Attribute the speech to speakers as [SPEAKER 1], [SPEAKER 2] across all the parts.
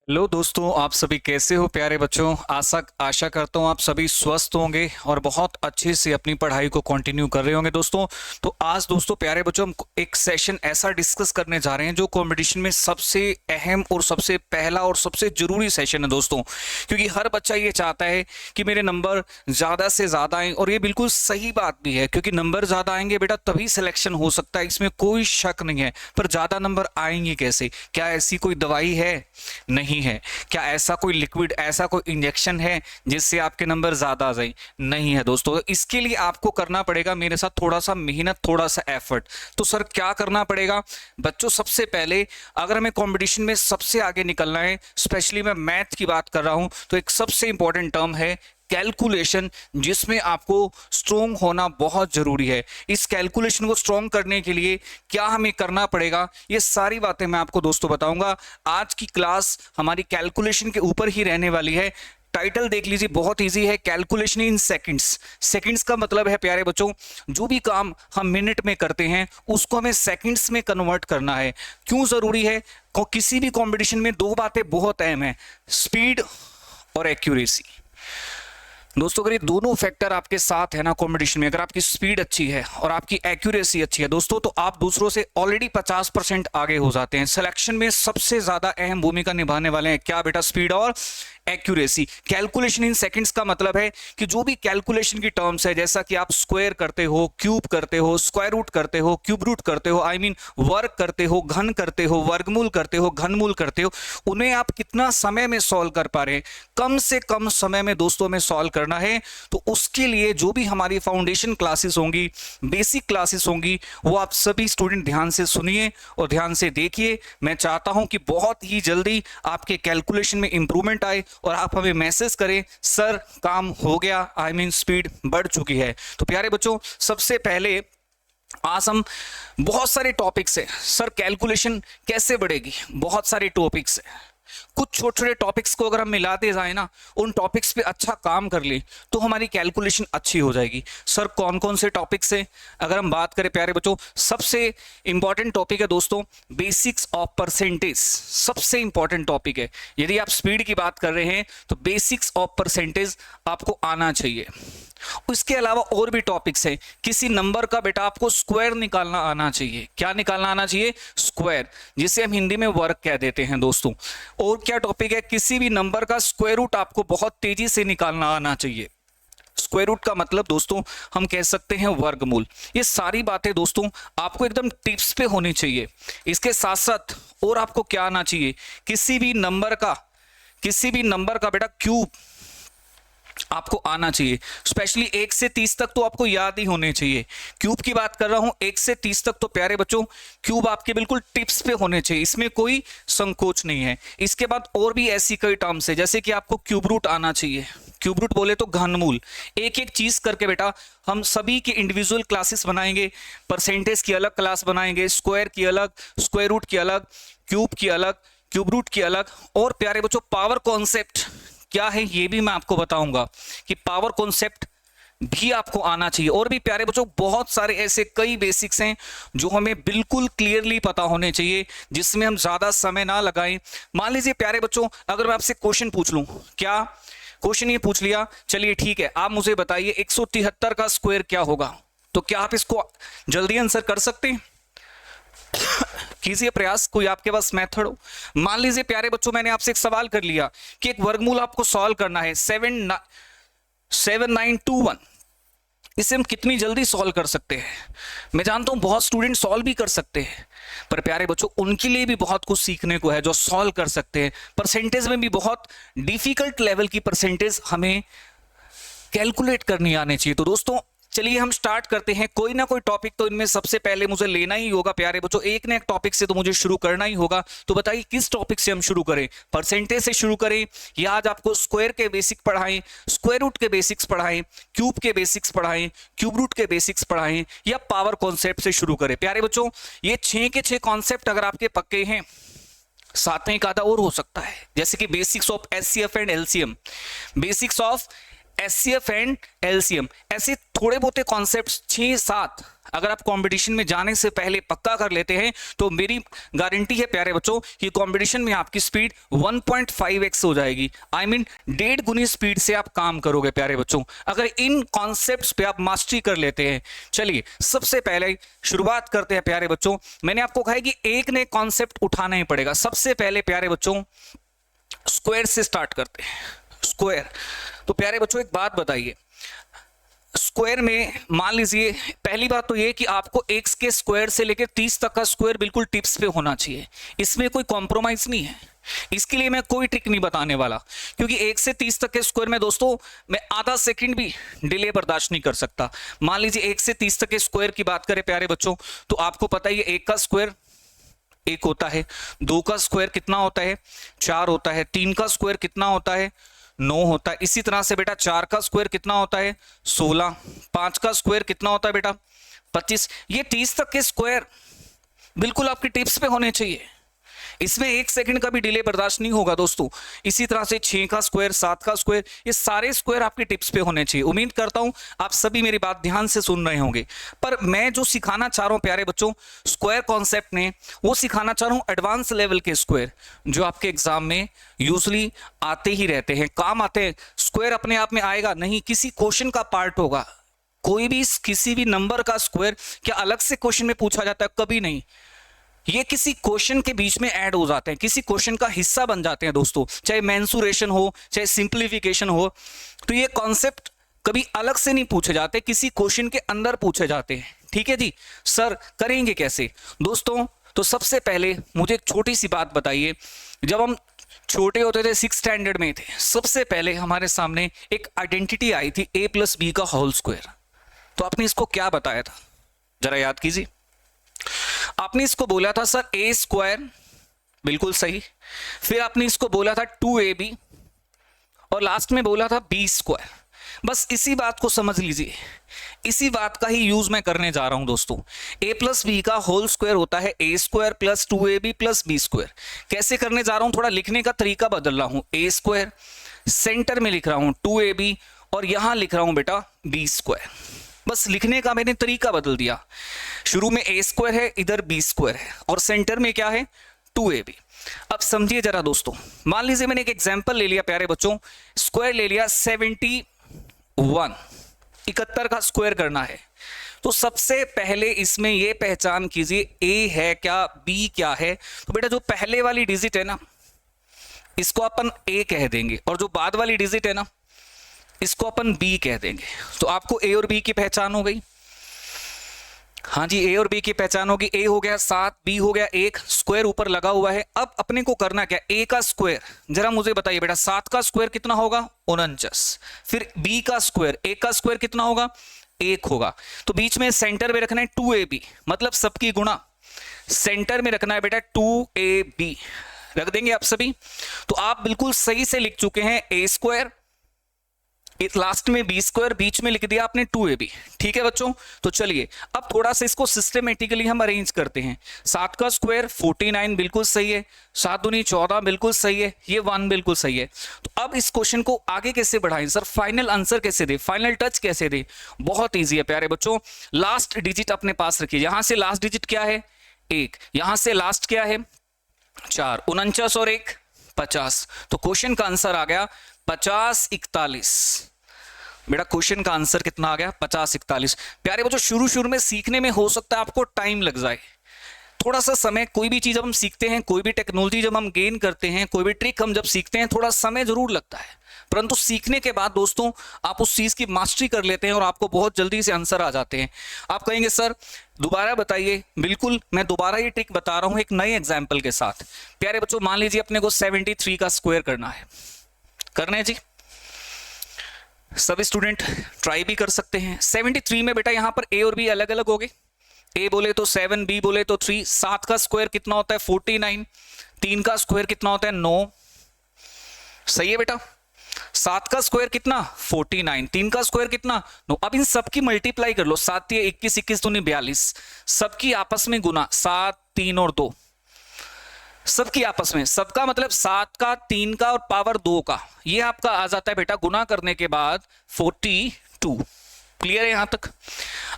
[SPEAKER 1] Hello दोस्तों, आप सभी कैसे हो प्यारे बच्चों। आशा करता हूँ आप सभी स्वस्थ होंगे और बहुत अच्छे से अपनी पढ़ाई को कंटिन्यू कर रहे होंगे दोस्तों। तो आज दोस्तों प्यारे बच्चों हम एक सेशन ऐसा डिस्कस करने जा रहे हैं जो कंपटीशन में सबसे अहम और सबसे पहला और सबसे जरूरी सेशन है दोस्तों, क्योंकि हर बच्चा ये चाहता है कि मेरे नंबर ज़्यादा से ज़्यादा आएँ। और ये बिल्कुल सही बात भी है, क्योंकि नंबर ज़्यादा आएंगे बेटा तभी सिलेक्शन हो सकता है, इसमें कोई शक नहीं है। पर ज़्यादा नंबर आएंगे कैसे? क्या ऐसी कोई दवाई है? नहीं है। क्या ऐसा कोई लिक्विड, ऐसा कोई इंजेक्शन है जिससे आपके नंबर ज्यादा आ जाए? नहीं है दोस्तों। इसके लिए आपको करना पड़ेगा मेरे साथ थोड़ा सा मेहनत, थोड़ा सा एफर्ट। तो सर क्या करना पड़ेगा बच्चों? सबसे पहले अगर हमें कंपटीशन में सबसे आगे निकलना है, स्पेशली मैं मैथ की बात कर रहा हूं, तो एक सबसे इंपॉर्टेंट टर्म है कैलकुलेशन, जिसमें आपको स्ट्रोंग होना बहुत जरूरी है। इस कैलकुलेशन को स्ट्रोंग करने के लिए क्या हमें करना पड़ेगा, ये सारी बातें मैं आपको दोस्तों बताऊंगा। आज की क्लास हमारी कैलकुलेशन के ऊपर ही रहने वाली है। टाइटल देख लीजिए, बहुत इजी है, कैलकुलेशन इन सेकंड्स। सेकंड्स का मतलब है प्यारे बच्चों, जो भी काम हम मिनट में करते हैं उसको हमें सेकंड्स में कन्वर्ट करना है। क्यों जरूरी है? किसी भी कंपटीशन में दो बातें बहुत अहम है, स्पीड और एक्यूरेसी। दोस्तों अगर ये दोनों फैक्टर आपके साथ है ना कंपटीशन में, अगर आपकी स्पीड अच्छी है और आपकी एक्यूरेसी अच्छी है दोस्तों, तो आप दूसरों से ऑलरेडी 50% आगे हो जाते हैं। सिलेक्शन में सबसे ज्यादा अहम भूमिका निभाने वाले हैं क्या बेटा? स्पीड और एक्यूरेसी। कैलकुलेशन इन सेकंड्स का मतलब है कि जो भी कैलकुलेशन की टर्म्स है, जैसा कि आप स्क्वायर करते हो, क्यूब करते हो, स्क्वायर रूट करते हो, क्यूब रूट करते हो, आई मीन वर्ग करते हो, घन करते हो, वर्गमूल करते हो, घनमूल करते हो, उन्हें आप कितना समय में सॉल्व कर पा रहे हैं? कम से कम समय में दोस्तों में सॉल्व करना है। तो उसके लिए जो भी हमारी फाउंडेशन क्लासेस होंगी, बेसिक क्लासेस होंगी, वो आप सभी स्टूडेंट ध्यान से सुनिए और ध्यान से देखिए। मैं चाहता हूं कि बहुत ही जल्दी आपके कैलकुलेशन में इंप्रूवमेंट आए और आप हमें मैसेज करें, सर काम हो गया, आई मीन स्पीड बढ़ चुकी है। तो प्यारे बच्चों सबसे पहले आज हम बहुत सारे टॉपिक्स है, सर कैलकुलेशन कैसे बढ़ेगी, बहुत सारे टॉपिक्स है। कुछ छोटे छोटे टॉपिक्स को अगर हम मिलाते जाए ना, उन टॉपिक्स पे अच्छा काम कर ले, तो हमारी कैलकुलेशन अच्छी हो जाएगी। सर कौन कौन से टॉपिक्स है? अगर हम बात करें प्यारे बच्चों, सबसे इंपॉर्टेंट टॉपिक है दोस्तों बेसिक्स ऑफ परसेंटेज। सबसे इंपॉर्टेंट टॉपिक है। यदि आप स्पीड की बात कर रहे हैं तो बेसिक्स ऑफ परसेंटेज आपको आना चाहिए। उसके अलावा और भी टॉपिक्स हैं। किसी नंबर का बेटा आपको स्क्वायर निकालना आना चाहिए। क्या निकालना आना चाहिए? स्क्वायर, जिसे हम हिंदी में वर्ग कह देते हैं दोस्तों। और क्या टॉपिक है? किसी भी नंबर का स्क्वायर रूट आपको बहुत तेजी से निकालना आना चाहिए। स्क्वायर रूट का मतलब दोस्तों हम कह सकते हैं वर्गमूल। ये सारी बातें दोस्तों आपको एकदम टिप्स पे होनी चाहिए। इसके साथ साथ और आपको क्या आना चाहिए? किसी भी नंबर का बेटा क्यूब आपको आना चाहिए। स्पेशली 1 से 30 तक तो आपको याद ही होने चाहिए। क्यूब की बात कर रहा हूं, 1 से 30 तक तो प्यारे बच्चों क्यूब आपके बिल्कुल टिप्स पे होने चाहिए, इसमें कोई संकोच नहीं है। इसके बाद और भी ऐसी कई टर्म्स है, जैसे कि आपको क्यूब रूट आना चाहिए। क्यूब रूट बोले तो घनमूल। एक एक चीज करके बेटा हम सभी की इंडिविजुअल क्लासेस बनाएंगे। परसेंटेज की अलग क्लास बनाएंगे, स्क्वायर की अलग, स्क्वायर रूट की अलग, क्यूब की अलग, क्यूब रूट की अलग। और प्यारे बच्चों पावर कॉन्सेप्ट क्या है ये भी मैं आपको बताऊंगा कि पावर कॉन्सेप्ट भी आपको आना चाहिए। और भी प्यारे बच्चों बहुत सारे ऐसे कई बेसिक्स हैं जो हमें बिल्कुल क्लियरली पता होने चाहिए, जिसमें हम ज्यादा समय ना लगाएं। मान लीजिए प्यारे बच्चों अगर मैं आपसे क्वेश्चन पूछ लूं, क्या क्वेश्चन ये पूछ लिया, चलिए ठीक है, आप मुझे बताइए 173 का स्क्वायर क्या होगा? तो क्या आप इसको जल्दी आंसर कर सकते हैं? कीजिए प्रयास, कोई आपके पास मेथड हो। मान लीजिए प्यारे बच्चों मैंने आपसे एक सवाल कर लिया कि एक वर्गमूल आपको सॉल्व करना है 7921। इसे हम कितनी जल्दी सॉल्व कर सकते हैं? मैं जानता हूं बहुत स्टूडेंट सॉल्व भी कर सकते हैं, पर प्यारे बच्चों उनके लिए भी बहुत कुछ सीखने को है जो सॉल्व कर सकते हैं। परसेंटेज में भी बहुत डिफिकल्ट लेवल की परसेंटेज हमें कैलकुलेट करनी आनी चाहिए। तो दोस्तों चलिए हम स्टार्ट करते हैं। कोई ना कोई टॉपिक तो इनमें सबसे पहले मुझे लेना ही होगा प्यारे बच्चों, एक ना एक टॉपिक से तो मुझे शुरू करना ही होगा। तो बताइए किस टॉपिक से हम शुरू करें? परसेंटेज से शुरू करें, या आज आपको स्क्वायर के बेसिक पढ़ाएं, स्क्वायर रूट के बेसिक्स पढ़ाएं, क्यूब के बेसिक्स पढ़ाएं, क्यूब रूट के बेसिक्स पढ़ाएं, या पावर कॉन्सेप्ट से शुरू करें? प्यारे बच्चों ये 6 के 6 कॉन्सेप्ट अगर आपके पक्के हैं, साथ में एक आधा और हो सकता है, जैसे कि basics of HCF and LCM, basics of HCF and LCM, ऐसे थोड़े बहुत कॉन्सेप्ट्स 6-7 अगर आप कंपटीशन में जाने से पहले पक्का कर लेते हैं तो मेरी गारंटी है प्यारे बच्चों कि कंपटीशन में आपकी स्पीड 1.5x हो जाएगी। आई मीन 1.5 गुनी स्पीड से आप काम करोगे प्यारे बच्चों, अगर इन कॉन्सेप्ट्स पे आप मास्टरी कर लेते हैं। चलिए सबसे पहले शुरुआत करते हैं प्यारे बच्चों। मैंने आपको कहा है कि एक ने कॉन्सेप्ट उठाना ही पड़ेगा। सबसे पहले प्यारे बच्चों स्क्वायर से स्टार्ट करते हैं। स्क्वायर, तो प्यारे बच्चों एक बात बताइए, स्क्वायर में मान लीजिए पहली बात तो ये कि आपको x के स्क्वायर से लेकर 30 तक का स्क्वायर बिल्कुल टिप्स पे होना चाहिए, इसमें कोई कॉम्प्रोमाइज नहीं है। इसके लिए मैं कोई ट्रिक नहीं बताने वाला, क्योंकि 1 से 30 तक के स्क्वायर में दोस्तों मैं आधा सेकंड भी डिले बर्दाश्त नहीं कर सकता। मान लीजिए 1 से 30 तक के स्क्वायर की बात करें प्यारे बच्चों, तो आपको पता ही है 1 का स्क्वायर 1 होता है, 2 का स्क्वायर कितना होता है 4 होता है, 3 का स्क्वायर कितना होता है 9 होता है। इसी तरह से बेटा 4 का स्क्वायर कितना होता है 16, 5 का स्क्वायर कितना होता है बेटा 25। ये 30 तक के स्क्वायर बिल्कुल आपके टिप्स पे होने चाहिए, इसमें 1 सेकंड का भी डिले बर्दाश्त नहीं होगा दोस्तों। इसी तरह से 6 का स्क्वायर, 7 का स्क्वायर, ये सारे स्क्वायर आपके टिप्स पे होने चाहिए। उम्मीद करता हूं आप सभी मेरी बात ध्यान से सुन रहे होंगे। पर मैं जो सिखाना चाह रहा हूं प्यारे बच्चों स्क्वायर कॉन्सेप्ट में, वो सिखाना चाह रहा हूं एडवांस लेवल के स्क्वायर जो आपके एग्जाम में यूजली आते ही रहते हैं, काम आते हैं। स्क्वायर अपने आप में आएगा नहीं, किसी क्वेश्चन का पार्ट होगा। कोई भी किसी भी नंबर का स्क्वायर क्या अलग से क्वेश्चन में पूछा जाता है? कभी नहीं। ये किसी क्वेश्चन के बीच में ऐड हो जाते हैं, किसी क्वेश्चन का हिस्सा बन जाते हैं दोस्तों, चाहे मेंसुरेशन हो चाहे सिंप्लीफिकेशन हो। तो ये कॉन्सेप्ट कभी अलग से नहीं पूछे जाते, किसी क्वेश्चन के अंदर पूछे जाते हैं। ठीक है जी सर, करेंगे कैसे दोस्तों? तो सबसे पहले मुझे एक छोटी सी बात बताइए, जब हम छोटे होते थे 6th स्टैंडर्ड में थे, सबसे पहले हमारे सामने एक आइडेंटिटी आई थी a+b का होल स्क्वायर। तो आपने इसको क्या बताया था, जरा याद कीजिए। आपने इसको बोला था सर a स्क्वायर, बिल्कुल सही। फिर आपने इसको बोला था 2ab और लास्ट में बोला था b स्क्वायर। बस इसी बात को समझ लीजिए, इसी बात का ही यूज मैं करने जा रहा हूं दोस्तों। a+b का होल स्क्वायर होता है a square plus 2ab plus b square. कैसे करने जा रहा हूं, थोड़ा लिखने का तरीका बदल रहा हूं। a स्क्वायर सेंटर में लिख रहा हूं 2ab और यहां लिख रहा हूं बेटा b स्क्वायर। बस लिखने का मैंने तरीका बदल दिया। शुरू में a स्क्वायर है, इधर b स्क्वायर है और सेंटर में क्या है 2ab। अब समझिए जरा दोस्तों, मान लीजिए मैंने एक एग्जांपल ले लिया प्यारे बच्चों, स्क्वायर ले लिया 71, 71 का स्क्वायर करना है। तो सबसे पहले इसमें यह पहचान कीजिए a है क्या b क्या है। तो बेटा जो पहले वाली डिजिट है ना, इसको अपन a कह देंगे और जो बाद वाली डिजिट है ना, इसको अपन b कह देंगे। तो आपको a और b की पहचान हो गई। हाँ जी, a और b की पहचान होगी। a हो गया 7, b हो गया 1, स्क्वायर ऊपर लगा हुआ है। अब अपने को करना क्या, a का स्क्वायर जरा मुझे बताइए बेटा, 7 का स्क्वायर कितना होगा 49। फिर b का स्क्वायर, 1 का स्क्वायर कितना होगा 1 होगा। तो बीच में सेंटर में रखना है 2ab, मतलब सबकी गुणा सेंटर में रखना है बेटा 2ab। रख देंगे आप सभी। तो आप बिल्कुल सही से लिख चुके हैं a स्क्वायर, लास्ट में b स्क्वायर, बीच में लिख दिया आपने 2ab। ठीक है बच्चों, तो चलिए अब थोड़ा सा इसको सिस्टमेटिकली हम अरेंज करते हैं। 7 का स्क्वायर 49 बिल्कुल सही है, 7 दूनी 14 बिल्कुल सही है, ये 1 बिल्कुल सही है। तो अब इस क्वेश्चन को आगे कैसे बढ़ाएं सर, फाइनल आंसर कैसे दे, फाइनल टच कैसे दे? बहुत ईजी है प्यारे बच्चों। लास्ट डिजिट अपने पास रखिए। यहां से लास्ट डिजिट क्या है 1, यहां से लास्ट क्या है 4, 49 और 1 50। तो क्वेश्चन का आंसर आ गया 50 41। बेटा क्वेश्चन का आंसर कितना आ गया 50 41। प्यारे बच्चों शुरू में सीखने में हो सकता है आपको टाइम लग जाए, थोड़ा सा समय। कोई भी चीज जब हम सीखते हैं, कोई भी टेक्नोलॉजी जब हम गेन करते हैं, कोई भी ट्रिक हम जब सीखते हैं, थोड़ा समय जरूर लगता है, परंतु सीखने के बाद दोस्तों आप उस चीज की मास्टरी कर लेते हैं और आपको बहुत जल्दी से आंसर आ जाते हैं। आप कहेंगे सर दोबारा बताइए। बिल्कुल, मैं दोबारा ये ट्रिक बता रहा हूं एक नए एग्जाम्पल के साथ। प्यारे बच्चों मान लीजिए अपने को 73 का स्क्वायर करना है, करना है जी। सब स्टूडेंट ट्राई भी कर सकते हैं। 73 में बेटा यहां पर a और b अलग अलग हो गए। a बोले तो 7, b बोले तो 3। 7 का स्क्वायर कितना होता है 49, 3 का स्क्वायर कितना होता है 9। सही है बेटा, 7 का स्क्वायर कितना 49, 3 का स्क्वायर कितना 9। अब इन सबकी मल्टीप्लाई कर लो, 7 ये 21, 21 दूनी 42, सबकी आपस में गुना 7, 3 और 2, सबकी आपस में, सबका मतलब 7 का 3 का और पावर 2 का, ये आपका आ जाता है बेटा गुना करने के बाद 42। क्लियर है यहां तक?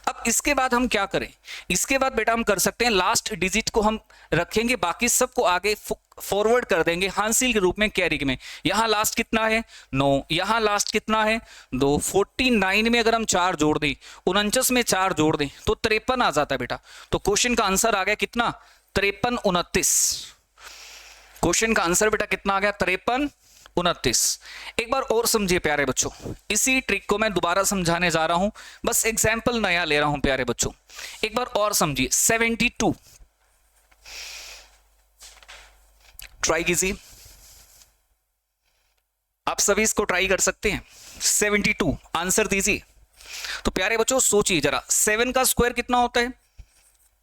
[SPEAKER 1] अब इसके बाद हम क्या करें? इसके बाद बेटा हम कर सकते हैं लास्ट डिजिट को हम रखेंगे, बाकी सबको आगे फॉरवर्ड कर देंगे हासिल के रूप में, कैरी में। यहां लास्ट कितना है 9, यहां लास्ट कितना है 2। 49 में अगर हम 4 जोड़ दें, 49 में 4 जोड़ दें तो 53 आ जाता है बेटा। तो क्वेश्चन का आंसर आ गया कितना 53 29। क्वेश्चन का आंसर बेटा कितना आ गया 53 29। एक बार और समझिए प्यारे बच्चों, इसी ट्रिक को मैं दोबारा समझाने जा रहा हूं, बस एग्जाम्पल नया ले रहा हूं प्यारे बच्चों। एक बार और समझिए 72 ट्राई कीजिए, आप सभी इसको ट्राई कर सकते हैं। 72 आंसर दीजिए। तो प्यारे बच्चों सोचिए जरा, 7 का स्क्वायर कितना होता है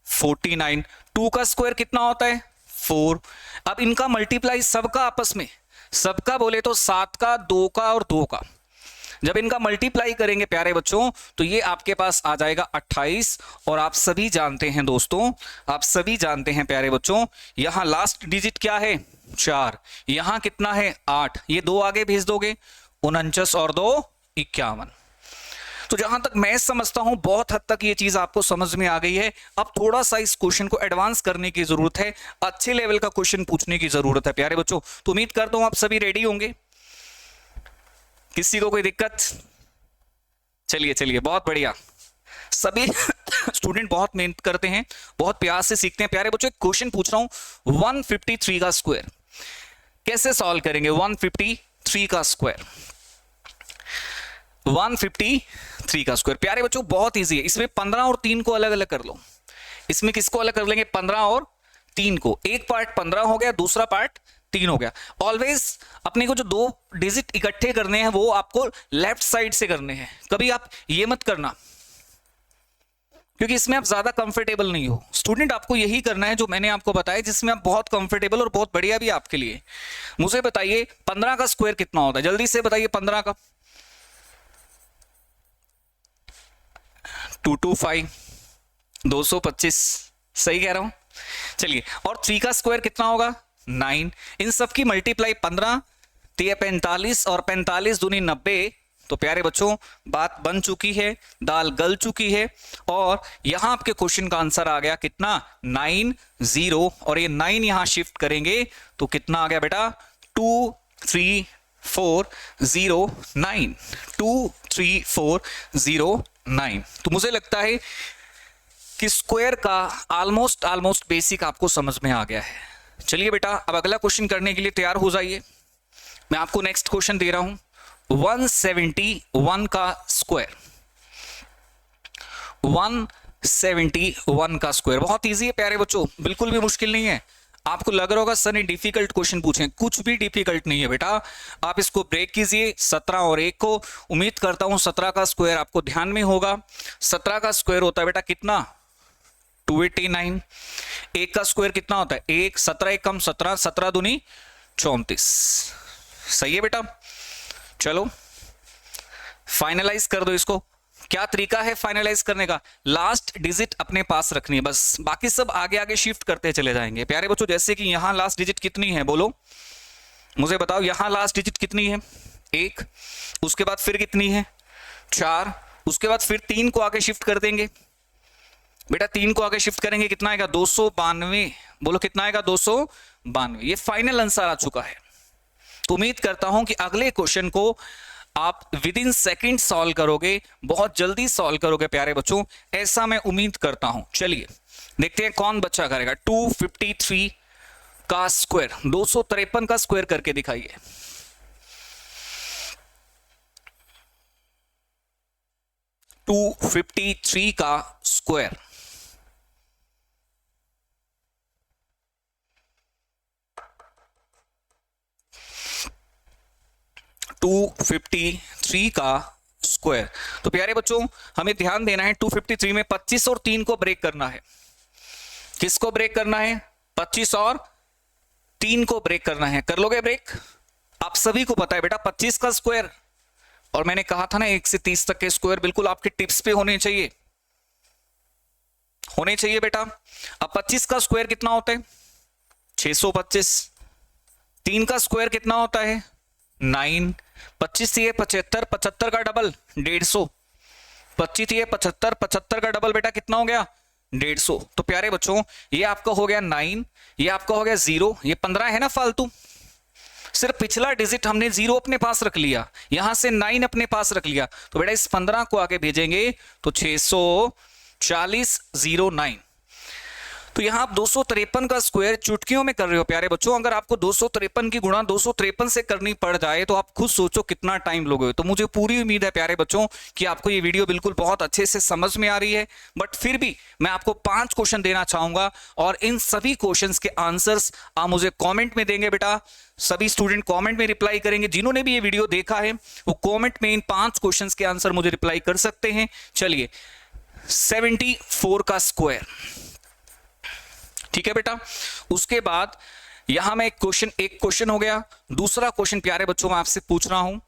[SPEAKER 1] 49, 2 का स्क्वायर कितना होता है 4। अब इनका मल्टीप्लाई सबका आपस में, सबका बोले तो 7 का 2 का और 2 का, जब इनका मल्टीप्लाई करेंगे प्यारे बच्चों तो ये आपके पास आ जाएगा 28। और आप सभी जानते हैं दोस्तों, आप सभी जानते हैं प्यारे बच्चों, यहां लास्ट डिजिट क्या है 4, यहां कितना है 8, ये 2 आगे भेज दोगे 49 और 2 51। तो जहां तक मैं समझता हूं बहुत हद तक ये चीज आपको समझ में आ गई है। अब थोड़ा सा इस क्वेश्चन को एडवांस करने की जरूरत है, अच्छे लेवल का क्वेश्चन पूछने की जरूरत है प्यारे बच्चों। तो उम्मीद करता हूं आप सभी रेडी होंगे, किसी को कोई दिक्कत? चलिए चलिए बहुत बढ़िया, सभी स्टूडेंट बहुत मेहनत करते हैं, बहुत प्यार से सीखते हैं। प्यारे बच्चों एक क्वेश्चन पूछ रहा हूं, 153 का स्क्वायर कैसे सॉल्व करेंगे? 153 का स्क्वायर, 153 का स्क्वायर प्यारे बच्चों बहुत इजी है। इसमें 15 और 3 को अलग अलग कर लो। इसमें किसको अलग कर लेंगे 15 और 3 को, एक पार्ट 15 हो गया, दूसरा पार्ट 3 हो गया। ऑलवेज अपने को जो 2 डिजिट इकट्ठे करने हैं वो आपको लेफ्ट साइड से करने हैं, कभी आप ये मत करना क्योंकि इसमें आप ज्यादा कंफर्टेबल नहीं हो। स्टूडेंट आपको यही करना है जो मैंने आपको बताया, जिसमें आप बहुत कंफर्टेबल और बहुत बढ़िया भी आपके लिए। मुझे बताइए 15 का स्क्वायर कितना होता है, जल्दी से बताइए 15 का 225 225, सही कह रहा हूं? चलिए, और 3 का स्क्वायर कितना होगा 9। इन सब की मल्टीप्लाई 15 3 45 और 45 दूनी 90। तो प्यारे बच्चों बात बन चुकी है, दाल गल चुकी है, और यहां आपके क्वेश्चन का आंसर आ गया कितना 90। और ये 9 यहां शिफ्ट करेंगे तो कितना आ गया बेटा 23409, 23409। तो मुझे लगता है कि स्क्वायर का ऑलमोस्ट बेसिक आपको समझ में आ गया है। चलिए बेटा अब अगला क्वेश्चन करने के लिए तैयार हो जाइए। मैं आपको नेक्स्ट क्वेश्चन दे रहा हूं, 171 का स्क्वायर, 171 का स्क्वायर बहुत इजी है प्यारे बच्चों, बिल्कुल भी मुश्किल नहीं है। आपको लग रहा होगा सर ने डिफिकल्ट क्वेश्चन पूछे, कुछ भी डिफिकल्ट नहीं है बेटा। आप इसको ब्रेक कीजिए 17 और 1 को। उम्मीद करता हूं 17 का स्क्वायर आपको ध्यान में होगा। 17 का स्क्वायर होता है बेटा कितना 289। 1 का स्क्वायर कितना होता है 1, 17 1 कम 17, 17 दूनी 34। सही है बेटा, चलो फाइनलाइज कर दो इसको। क्या तरीका है फाइनलाइज करने का? लास्ट डिजिट अपने पास रखनी है बस, बाकी सब आगे आगे शिफ्ट करते चले जाएंगे प्यारे बच्चों। जैसे कि यहां लास्ट डिजिट कितनी है बोलो, मुझे बताओ। यहां लास्ट डिजिट कितनी है 1, उसके बाद फिर कितनी है 4, उसके बाद फिर 3 को आगे शिफ्ट कर देंगे बेटा। 3 को आगे शिफ्ट करेंगे कितना आएगा 292। बोलो कितना आएगा 292। ये फाइनल आंसर आ चुका है। तो उम्मीद करता हूं कि अगले क्वेश्चन को आप विद इन सेकेंड सॉल्व करोगे, बहुत जल्दी सॉल्व करोगे प्यारे बच्चों, ऐसा मैं उम्मीद करता हूं। चलिए देखते हैं कौन बच्चा करेगा 253 का स्क्वायर। 253 का स्क्वायर करके दिखाइए। टू 253 का स्क्वायर, टू 253 का स्क्वायर। तो प्यारे बच्चों हमें ध्यान देना है 253 में 25 और 3 को ब्रेक करना है। किसको ब्रेक करना है 25 और 3 को ब्रेक करना है। कर लोगे ब्रेक? आप सभी को पता है बेटा 25 का स्क्वायर, और मैंने कहा था ना 1 से 30 तक के स्क्वायर बिल्कुल आपके टिप्स पे होने चाहिए, होने चाहिए बेटा। अब 25 का स्क्वायर कितना होता है 625। 3 का स्क्वायर कितना होता है 9। 25 से 75, 75 का डबल 150, 25 थी 75, 75 का डबल बेटा कितना हो गया 150। तो प्यारे बच्चों ये आपका हो गया 9, ये आपका हो गया 0, ये 15 है ना फालतू, सिर्फ पिछला डिजिट हमने 0 अपने पास रख लिया, यहां से 9 अपने पास रख लिया, तो बेटा इस 15 को आगे भेजेंगे तो 64009। तो यहां आप 253 का स्क्वायर चुटकियों में कर रहे हो प्यारे बच्चों। अगर आपको 253 की गुणा 253 से करनी पड़ जाए तो आप खुद सोचो कितना टाइम लोगे। तो मुझे पूरी उम्मीद है प्यारे बच्चों कि आपको ये वीडियो बिल्कुल बहुत अच्छे से समझ में आ रही है, बट फिर भी मैं आपको 5 क्वेश्चन देना चाहूंगा और इन सभी क्वेश्चंस के आंसर्स आप मुझे कॉमेंट में देंगे बेटा। सभी स्टूडेंट कॉमेंट में रिप्लाई करेंगे, जिन्होंने भी ये वीडियो देखा है वो कॉमेंट में इन 5 क्वेश्चन के आंसर मुझे रिप्लाई कर सकते हैं। चलिए 74 का स्क्वायर, ठीक है बेटा। उसके बाद यहां मैं एक क्वेश्चन हो गया। दूसरा क्वेश्चन प्यारे बच्चों मैं आपसे पूछ रहा हूं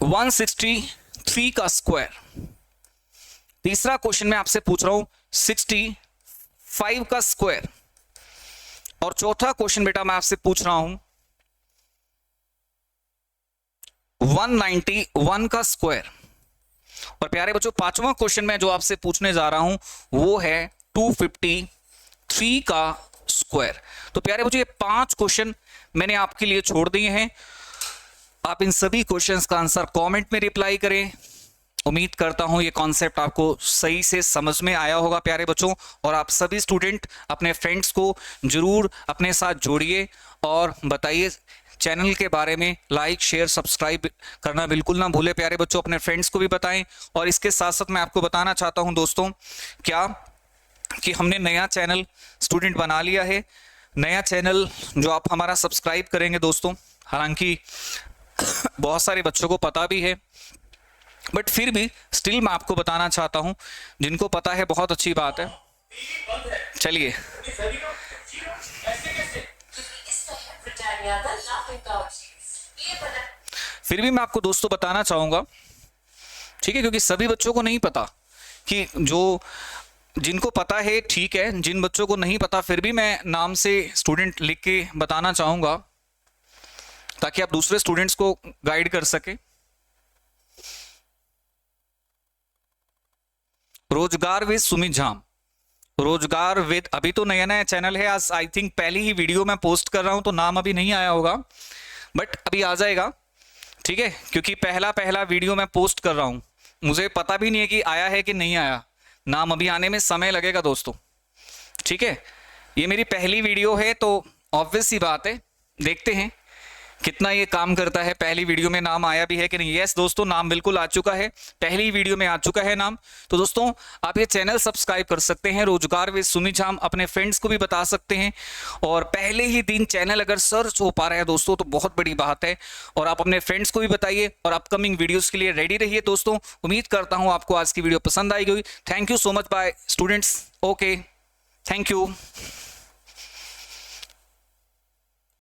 [SPEAKER 1] 163 का स्क्वायर। तीसरा क्वेश्चन मैं आपसे पूछ रहा हूं 65 का स्क्वायर। और चौथा क्वेश्चन बेटा मैं आपसे पूछ रहा हूं 191 का स्क्वायर। और प्यारे बच्चों पांचवा क्वेश्चन मैं जो आपसे पूछने जा रहा हूं वो है 253 का स्क्वायर। तो प्यारे बच्चों ये 5 क्वेश्चन मैंने आपके लिए छोड़ दिए हैं। आप इन सभी क्वेश्चंस का आंसर कमेंट में रिप्लाई करें। उम्मीद करता हूं ये कॉन्सेप्ट आपको सही से समझ में आया होगा प्यारे बच्चों। और आप सभी स्टूडेंट अपने फ्रेंड्स को जरूर अपने साथ जोड़िए और बताइए चैनल के बारे में। लाइक शेयर सब्सक्राइब करना बिल्कुल ना भूले प्यारे बच्चों, अपने फ्रेंड्स को भी बताएं। और इसके साथ साथ मैं आपको बताना चाहता हूं दोस्तों क्या कि हमने नया चैनल स्टूडेंट बना लिया है। नया चैनल जो आप हमारा सब्सक्राइब करेंगे दोस्तों, हालांकि बहुत सारे बच्चों को पता भी है बट फिर भी स्टिल मैं आपको बताना चाहता हूं, जिनको पता है बहुत अच्छी बात है। चलिए फिर भी मैं आपको दोस्तों बताना चाहूंगा, ठीक है, क्योंकि सभी बच्चों को नहीं पता। कि जो जिनको पता है ठीक है, जिन बच्चों को नहीं पता फिर भी मैं नाम से स्टूडेंट लिख के बताना चाहूंगा ताकि आप दूसरे स्टूडेंट्स को गाइड कर सके। रोजगार विद सुमित झाम, रोजगार विद, अभी तो नया नया चैनल है, आज आई थिंक पहली ही वीडियो मैं पोस्ट कर रहा हूं तो नाम अभी नहीं आया होगा बट अभी आ जाएगा, ठीक है, क्योंकि पहला वीडियो मैं पोस्ट कर रहा हूं। मुझे पता भी नहीं है कि आया है कि नहीं आया, नाम अभी आने में समय लगेगा दोस्तों, ठीक है। ये मेरी पहली वीडियो है तो ऑब्वियस सी बात है, देखते हैं कितना ये काम करता है। पहली वीडियो में नाम आया भी है कि नहीं। यस दोस्तों नाम बिल्कुल आ चुका है, पहली वीडियो में आ चुका है नाम। तो दोस्तों आप ये चैनल सब्सक्राइब कर सकते हैं, रोजगार विद सुमित झाम, अपने फ्रेंड्स को भी बता सकते हैं। और पहले ही दिन चैनल अगर सर्च हो पा रहा है दोस्तों तो बहुत बड़ी बात है। और आप अपने फ्रेंड्स को भी बताइए और अपकमिंग वीडियोज के लिए रेडी रहिए दोस्तों। उम्मीद करता हूँ आपको आज की वीडियो पसंद आई गई। Thank you so much bye students. Okay, thank you.